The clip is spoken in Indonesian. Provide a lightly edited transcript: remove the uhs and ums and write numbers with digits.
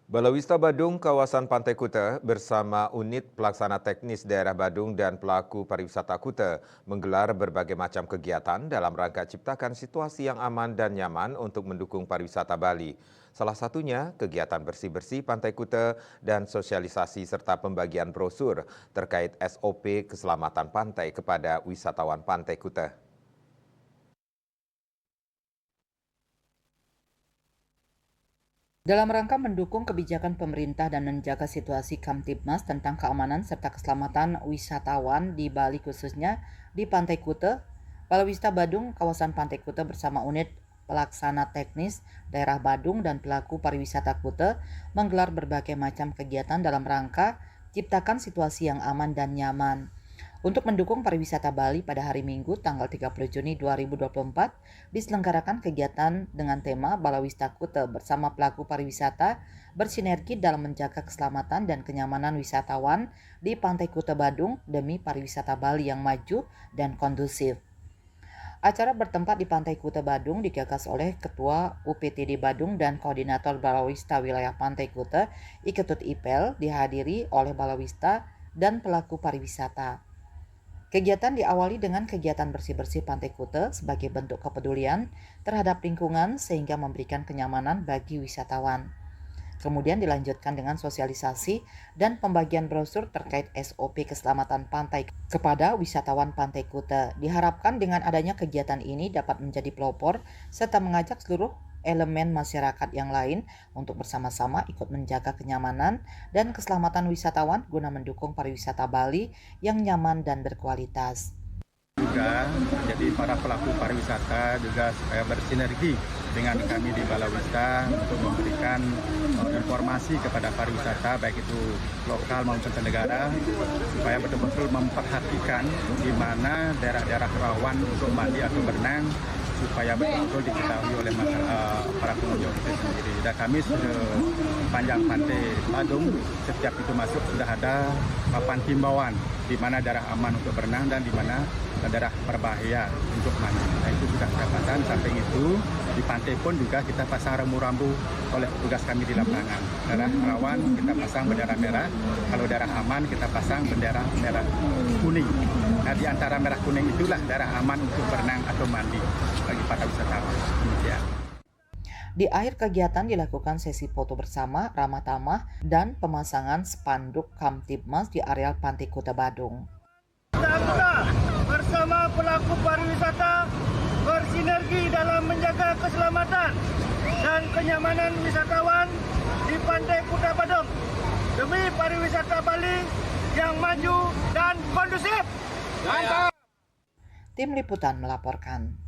Balawista Badung kawasan Pantai Kuta bersama unit pelaksana teknis daerah Badung dan pelaku pariwisata Kuta menggelar berbagai macam kegiatan dalam rangka ciptakan situasi yang aman dan nyaman untuk mendukung pariwisata Bali. Salah satunya kegiatan bersih-bersih Pantai Kuta dan sosialisasi serta pembagian brosur terkait SOP keselamatan pantai kepada wisatawan Pantai Kuta. Dalam rangka mendukung kebijakan pemerintah dan menjaga situasi Kamtibmas tentang keamanan serta keselamatan wisatawan di Bali khususnya di Pantai Kuta, Balawista Badung kawasan Pantai Kuta bersama unit pelaksana teknis daerah Badung dan pelaku pariwisata Kuta menggelar berbagai macam kegiatan dalam rangka ciptakan situasi yang aman dan nyaman. Untuk mendukung pariwisata Bali pada hari Minggu tanggal 30 Juni 2024 diselenggarakan kegiatan dengan tema Balawista Kuta bersama pelaku pariwisata bersinergi dalam menjaga keselamatan dan kenyamanan wisatawan di Pantai Kuta Badung demi pariwisata Bali yang maju dan kondusif. Acara bertempat di Pantai Kuta Badung digagas oleh Ketua UPTD Badung dan Koordinator Balawista Wilayah Pantai Kuta Iketut Ipel dihadiri oleh Balawista dan pelaku pariwisata. Kegiatan diawali dengan kegiatan bersih-bersih Pantai Kuta sebagai bentuk kepedulian terhadap lingkungan sehingga memberikan kenyamanan bagi wisatawan. Kemudian dilanjutkan dengan sosialisasi dan pembagian brosur terkait SOP keselamatan pantai kepada wisatawan Pantai Kuta. Diharapkan dengan adanya kegiatan ini dapat menjadi pelopor serta mengajak seluruh elemen masyarakat yang lain untuk bersama-sama ikut menjaga kenyamanan dan keselamatan wisatawan guna mendukung pariwisata Bali yang nyaman dan berkualitas. Juga jadi para pelaku pariwisata juga supaya bersinergi dengan kami di Balawista untuk memberikan informasi kepada pariwisata baik itu lokal maupun mancanegara supaya betul-betul memperhatikan di mana daerah-daerah rawan untuk mandi atau berenang supaya betul-betul diketahui oleh para pengunjung itu sendiri. Dan kami sudah panjang Pantai Badung, setiap itu masuk sudah ada papan himbauan di mana daerah aman untuk berenang dan di mana daerah berbahaya untuk mandi. Nah, itu sudah kita pasang. Samping itu di pantai pun juga kita pasang rambu-rambu oleh petugas kami di lapangan. Daerah rawan kita pasang bendera merah, kalau daerah aman kita pasang bendera merah kuning. Nah, di antara merah kuning itulah daerah aman untuk berenang atau mandi bagi para wisatawan. Demikian. Di akhir kegiatan dilakukan sesi foto bersama, ramah tamah, dan pemasangan spanduk Kamtibmas di areal Pantai Kuta Badung. Kita bersama pelaku pariwisata bersinergi dalam menjaga keselamatan dan kenyamanan wisatawan di Pantai Kuta Badung demi pariwisata Bali yang maju dan kondusif. Tim Liputan melaporkan.